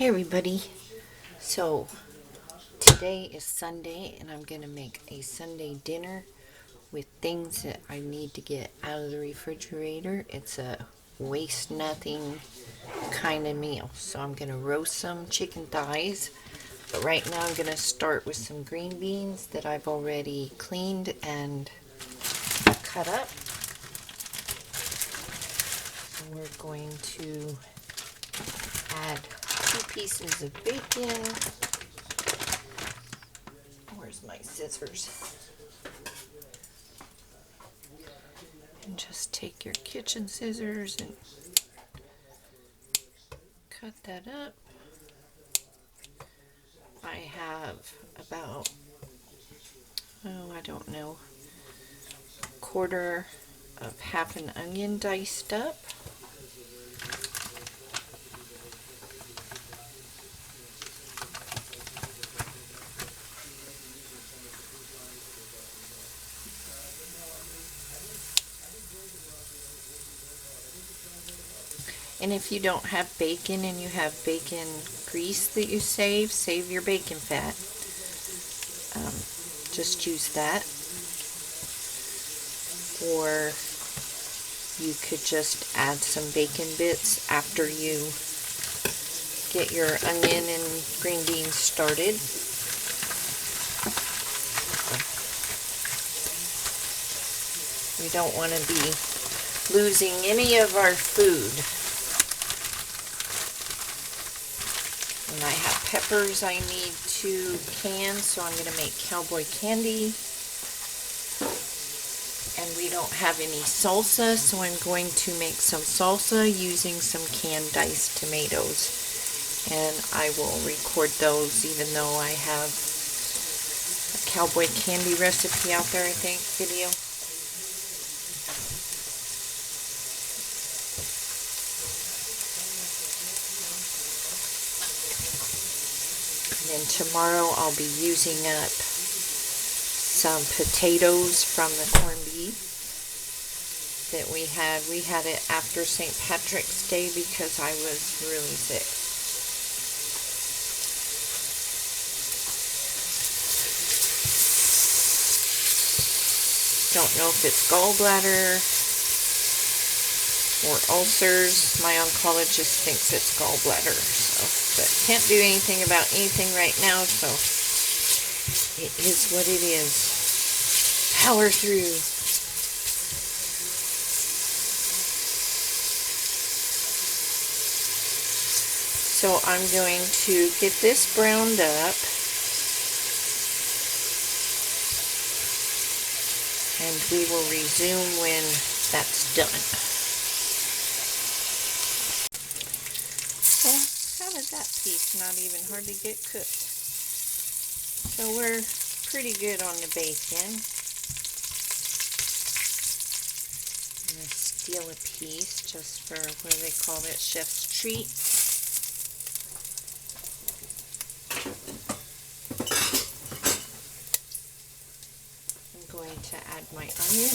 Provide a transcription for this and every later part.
Hey everybody. So today is Sunday and I'm going to make a Sunday dinner with things that I need to get out of the refrigerator. It's a waste nothing kind of meal. So I'm going to roast some chicken thighs. But right now I'm going to start with some green beans that I've already cleaned and cut up. So we're going to add 2 pieces of bacon. Where's my scissors? And just take your kitchen scissors and cut that up. I have about, I don't know, quarter of half an onion diced up. And if you don't have bacon and you have bacon grease that you save your bacon fat. Just use that. Or you could just add some bacon bits after you get your onion and green beans started. We don't want to be losing any of our food. And I have peppers I need to can, so I'm going to make cowboy candy. And we don't have any salsa, so I'm going to make some salsa using some canned diced tomatoes. And I will record those even though I have a cowboy candy recipe out there, I think, video. And tomorrow I'll be using up some potatoes from the corned beef that we had. We had it after St. Patrick's Day because I was really sick. Don't know if it's gallbladder or ulcers. My oncologist thinks it's gallbladder, but can't do anything about anything right now, so it is what it is. Power through. So I'm going to get this browned up, and we will resume when that's done. How did that piece not even hardly get cooked? So we're pretty good on the bacon. I'm going to steal a piece just for, what do they call it, chef's treat. I'm going to add my onion.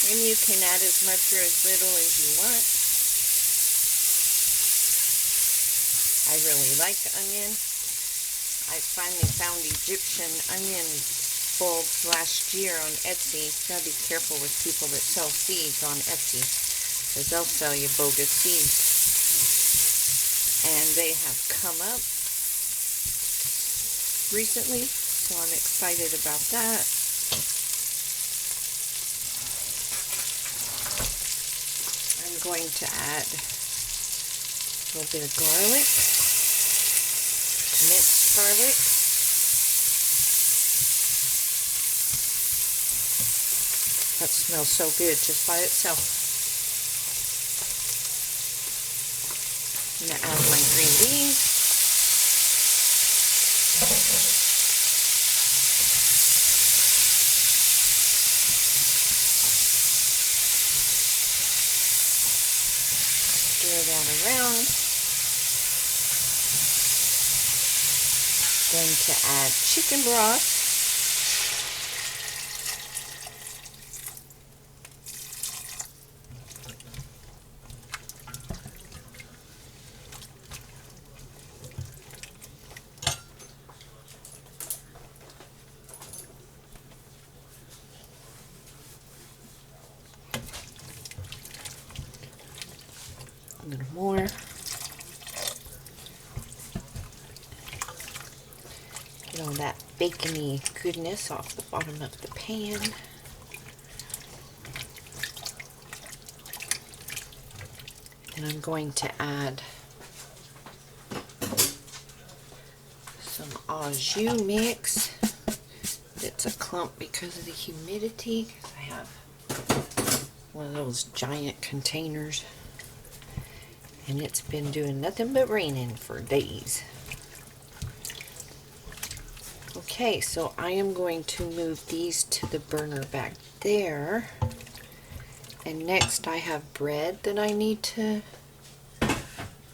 And you can add as much or as little as you want. I really like onion. I finally found Egyptian onion bulbs last year on Etsy. You gotta be careful with people that sell seeds on Etsy, because they'll sell you bogus seeds. And they have come up recently, so I'm excited about that. I'm going to add a little bit of garlic, minced garlic. That smells so good just by itself. I'm going to add my green beans. stir that around. Going to add chicken broth. A little more. Get all that bacony goodness off the bottom of the pan. And I'm going to add some au jus mix. It's a clump because of the humidity, because I have one of those giant containers. And it's been doing nothing but raining for days. Okay, so I am going to move these to the burner back there. And next I have bread that I need to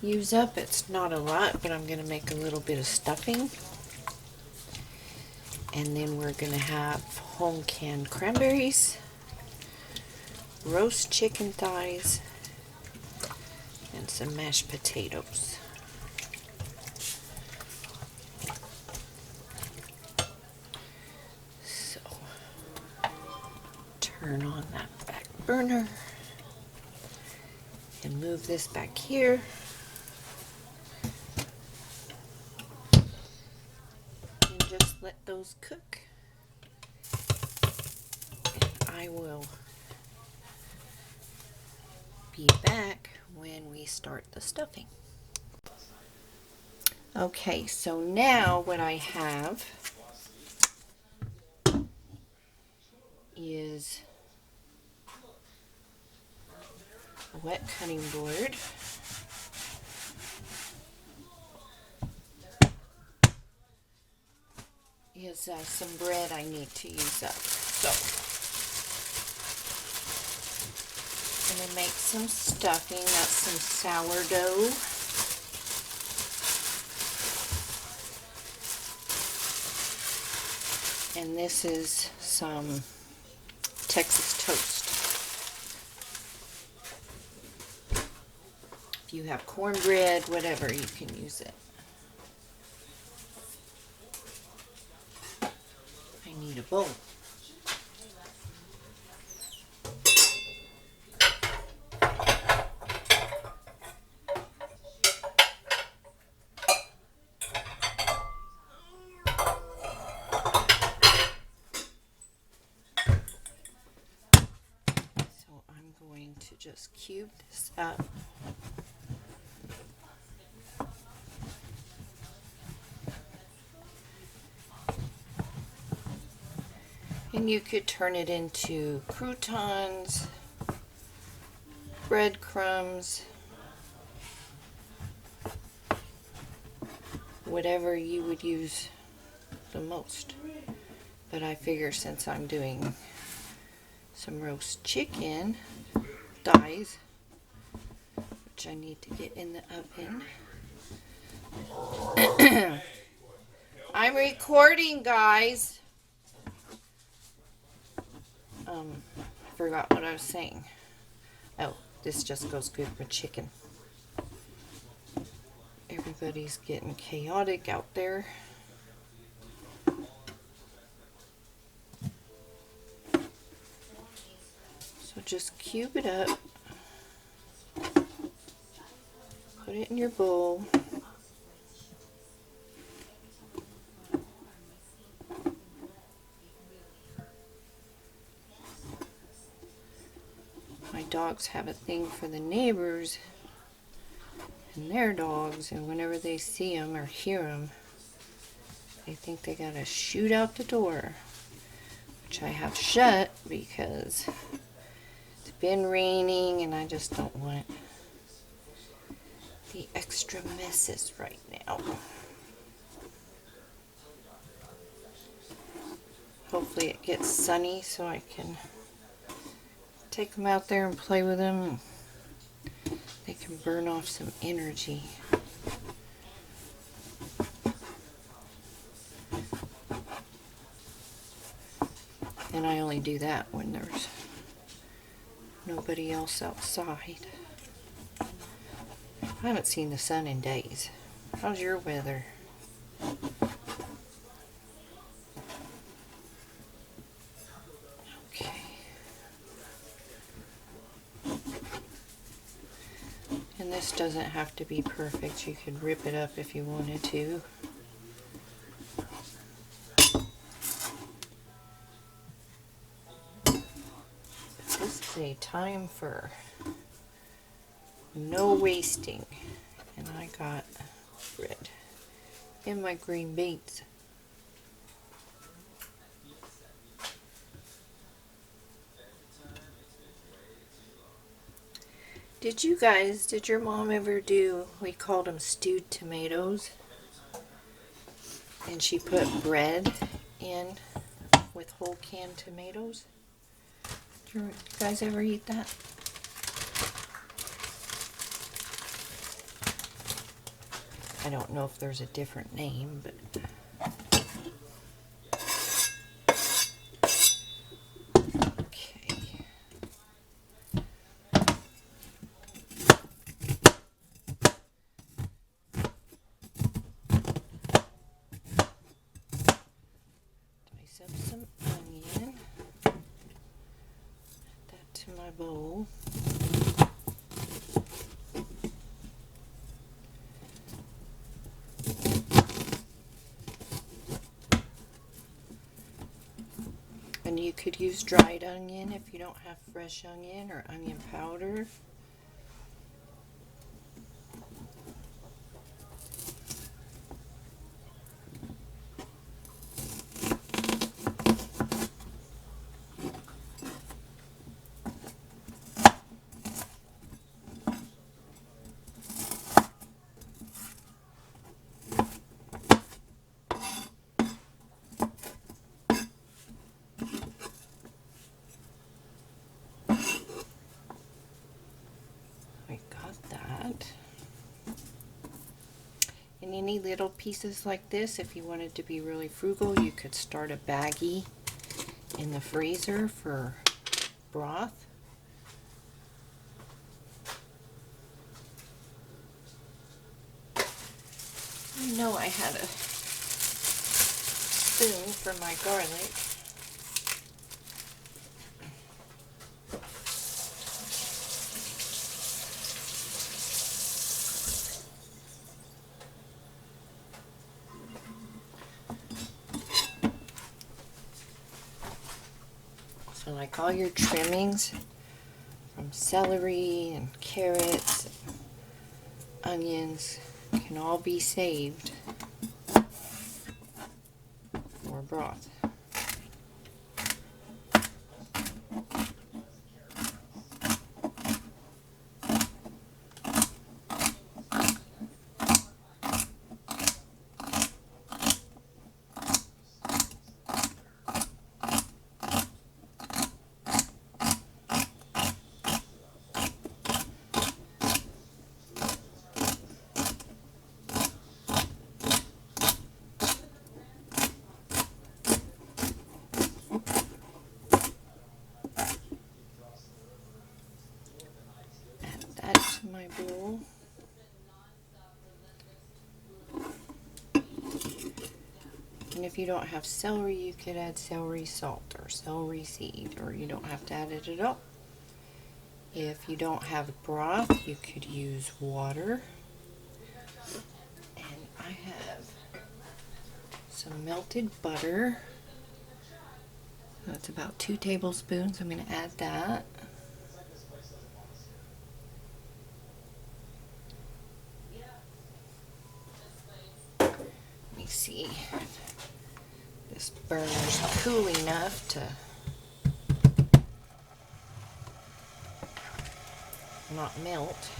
use up. It's not a lot, but I'm going to make a little bit of stuffing. And then we're going to have home canned cranberries, roast chicken thighs, and some mashed potatoes. So, turn on that back burner and move this back here. And just let those cook. And I will be back when we start the stuffing. Okay, so now what I have is a wet cutting board. Is some bread I need to use up. So, I'm going to make some stuffing. That's some sourdough. And this is some Texas toast. If you have cornbread, whatever, you can use it. I need a bowl. Going to just cube this up. And you could turn it into croutons, breadcrumbs, whatever you would use the most. But I figure since I'm doing some roast chicken thighs, which I need to get in the oven. I'm recording, guys. Forgot what I was saying. Oh, this just goes good with chicken. Everybody's getting chaotic out there. So just cube it up. Put it in your bowl. My dogs have a thing for the neighbors and their dogs, and whenever they see them or hear them, they think they gotta shoot out the door, which I have shut because it's been raining and I just don't want the extra messes right now. Hopefully it gets sunny so I can take them out there and play with them. They can burn off some energy. And I only do that when there's nobody else outside. I haven't seen the sun in days. How's your weather? Okay. And this doesn't have to be perfect. You could rip it up if you wanted to. This is a time for no wasting. And I got bread and my green beans. Did your mom ever do, we called them stewed tomatoes? And she put bread in with whole canned tomatoes? Did you guys ever eat that? I don't know if there's a different name, but okay. Dice up some onion. Add that to my bowl. And you could use dried onion if you don't have fresh onion or onion powder. And any little pieces like this, if you wanted to be really frugal, you could start a baggie in the freezer for broth. I know I had a spoon for my garlic. So like all your trimmings from celery and carrots, onions can all be saved for broth. My bowl. And if you don't have celery, you could add celery salt or celery seed, or you don't have to add it at all. If you don't have broth, you could use water. And I have some melted butter. That's about 2 tablespoons. I'm going to add that. See, this burner's cool enough to not melt.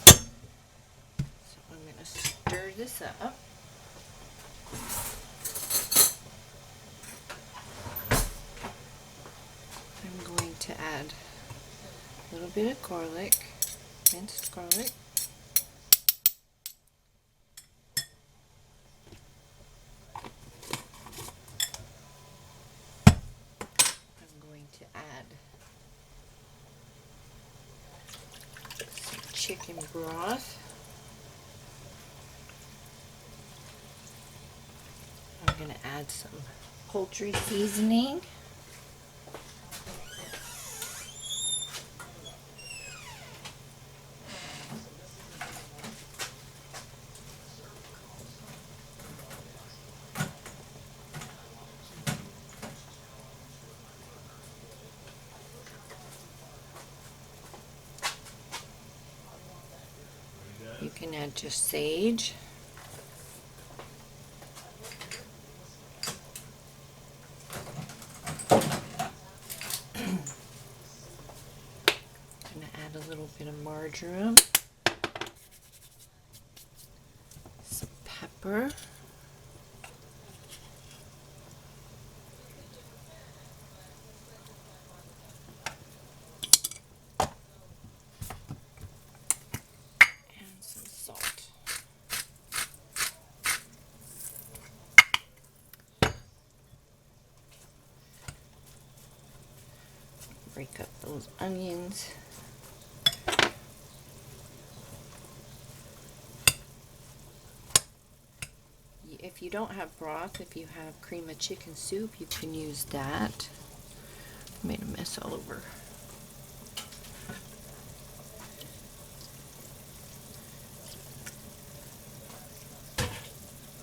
So I'm going to stir this up. I'm going to add A little bit of garlic, minced garlic. I'm going to add some chicken broth. I'm going to add some poultry seasoning. You can add just sage. I'm going to add a little bit of marjoram, some pepper, and some salt. Break up those onions. If you don't have broth, if you have cream of chicken soup, you can use that. Made a mess all over.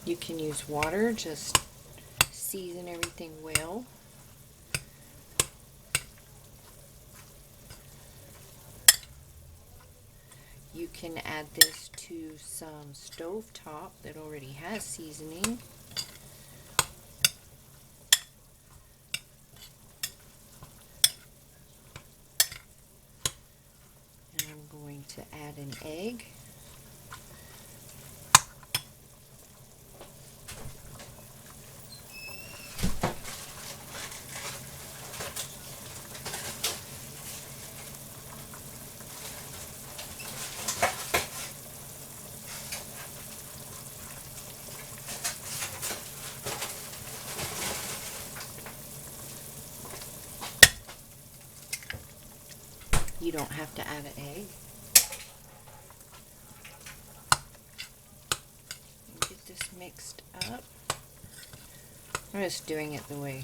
You can use water, just season everything well. You can add this to some stovetop that already has seasoning. And I'm going to add an egg. You don't have to add an egg. And get this mixed up. I'm just doing it the way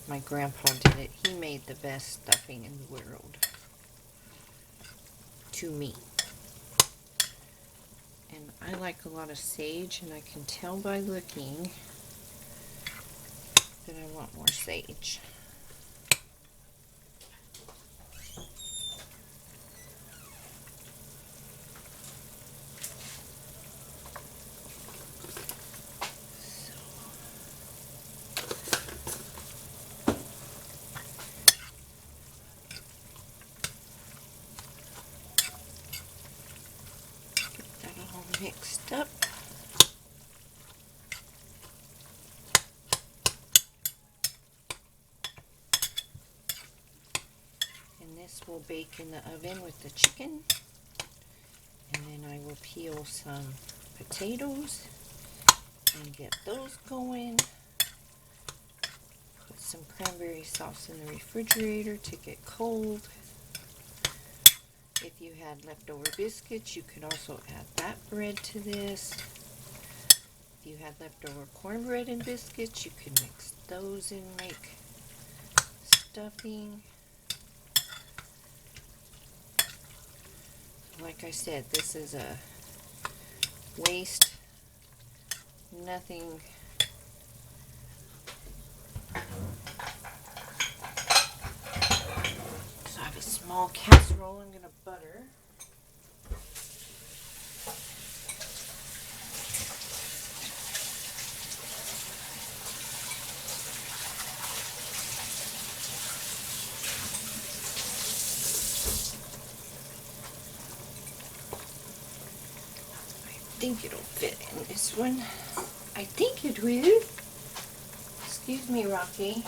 my grandpa did it. He made the best stuffing in the world. To me. And I like a lot of sage, and I can tell by looking that I want more sage. Mixed up. And this will bake in the oven with the chicken. And then I will peel some potatoes and get those going. Put some cranberry sauce in the refrigerator to get cold. If you had leftover biscuits, you could also add that bread to this. If you had leftover cornbread and biscuits, you could mix those and make stuffing. Like I said, this is a waste, nothing. So I have a small casserole I'm going to butter. I think it'll fit in this one. I think it will. Excuse me, Rocky.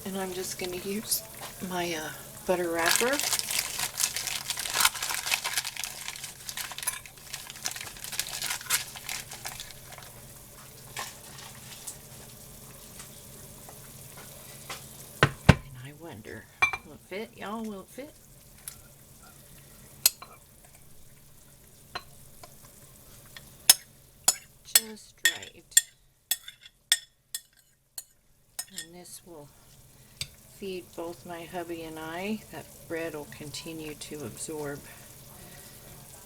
And I'm just going to use my butter wrapper. And I wonder, will it fit, y'all? Will it fit? Just right. And this will feed both my hubby and I. That bread will continue to absorb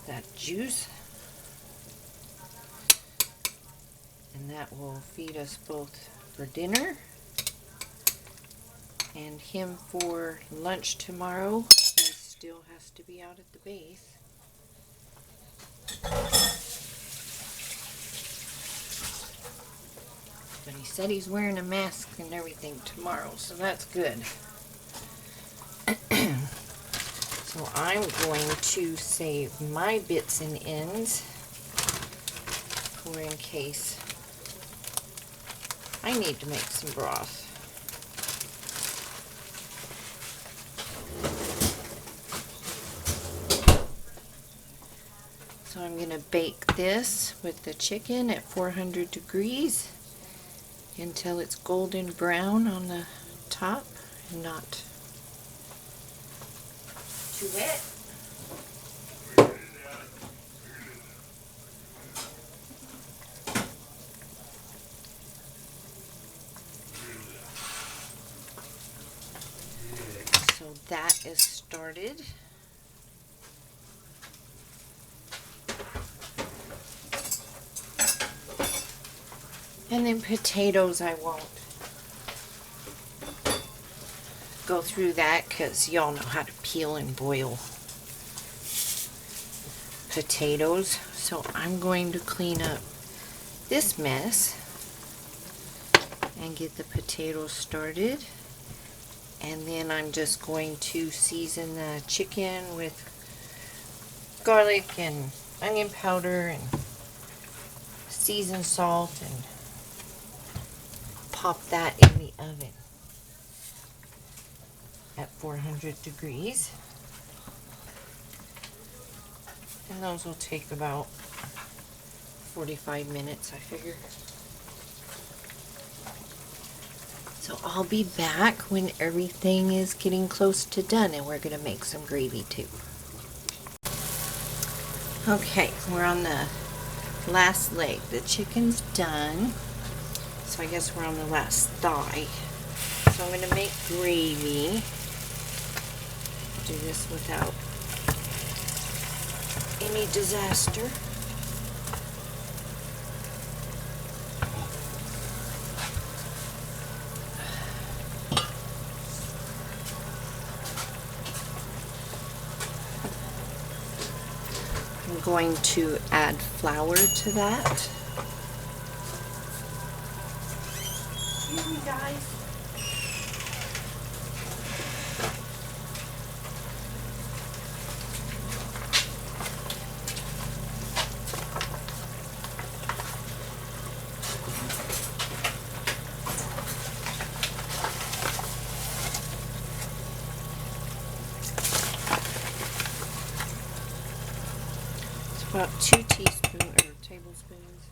that juice. And that will feed us both for dinner and him for lunch tomorrow. He still has to be out at the base. But he said he's wearing a mask and everything tomorrow, so that's good. So I'm going to save my bits and ends for in case I need to make some broth. So I'm going to bake this with the chicken at 400 degrees until it's golden brown on the top and not too wet. So that is started. And then potatoes, I won't go through that because y'all know how to peel and boil potatoes. So I'm going to clean up this mess and get the potatoes started. And then I'm just going to season the chicken with garlic and onion powder and seasoned salt and pop that in the oven at 400 degrees. And those will take about 45 minutes, I figure. So I'll be back when everything is getting close to done, and we're going to make some gravy too. Okay, we're on the last leg. The chicken's done. So I guess we're on the last thigh. So I'm going to make gravy. Do this without any disaster. I'm going to add flour to that. Excuse me, guys. About 2 teaspoons or tablespoons.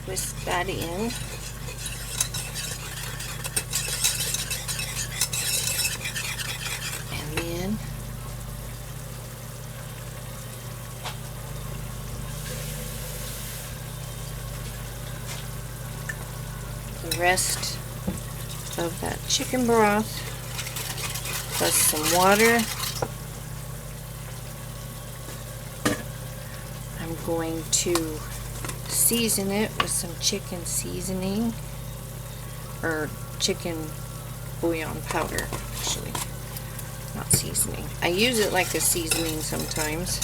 Whisk that in. And then the rest of that chicken broth plus some water. I'm going to season it with some chicken seasoning or chicken bouillon powder, actually, not seasoning. I use it like a seasoning sometimes.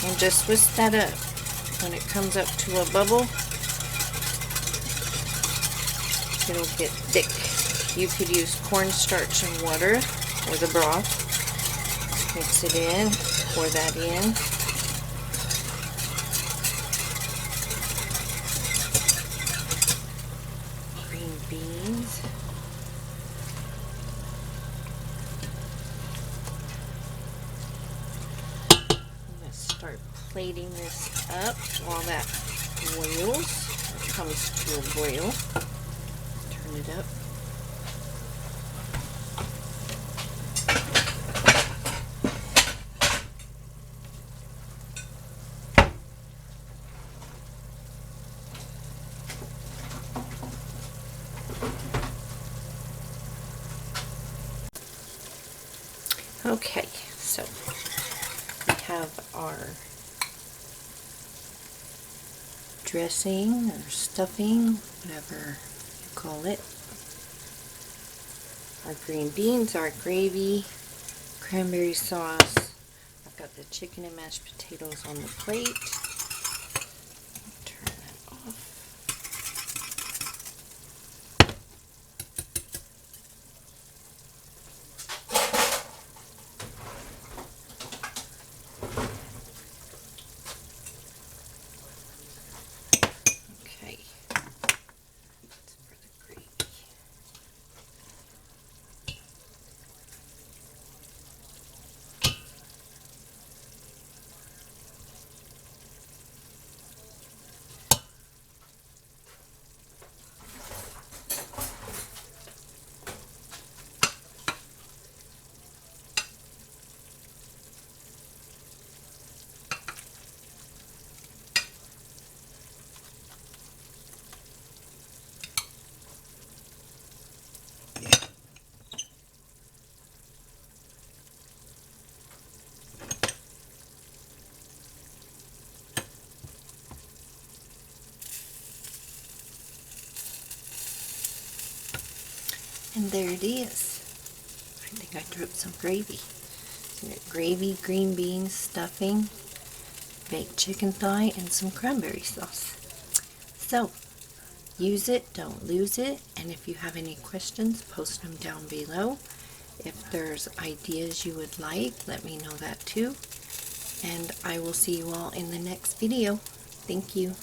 And just whisk that up. When it comes up to a bubble, it'll get thick. You could use cornstarch and water or the broth. Mix it in, pour that in. Green beans. I'm going to start plating this up while that boils, or comes to a boil. Turn it up. Okay, so we have our dressing or stuffing, whatever you call it. Our green beans, our gravy, cranberry sauce. I've got the chicken and mashed potatoes on the plate. Turn that off. Okay. That's for the gravy. And there it is. I think I dripped some gravy. So we got gravy, green beans, stuffing, baked chicken thigh, and some cranberry sauce. So, use it, don't lose it, and if you have any questions, post them down below. If there's ideas you would like, let me know that too. And I will see you all in the next video. Thank you.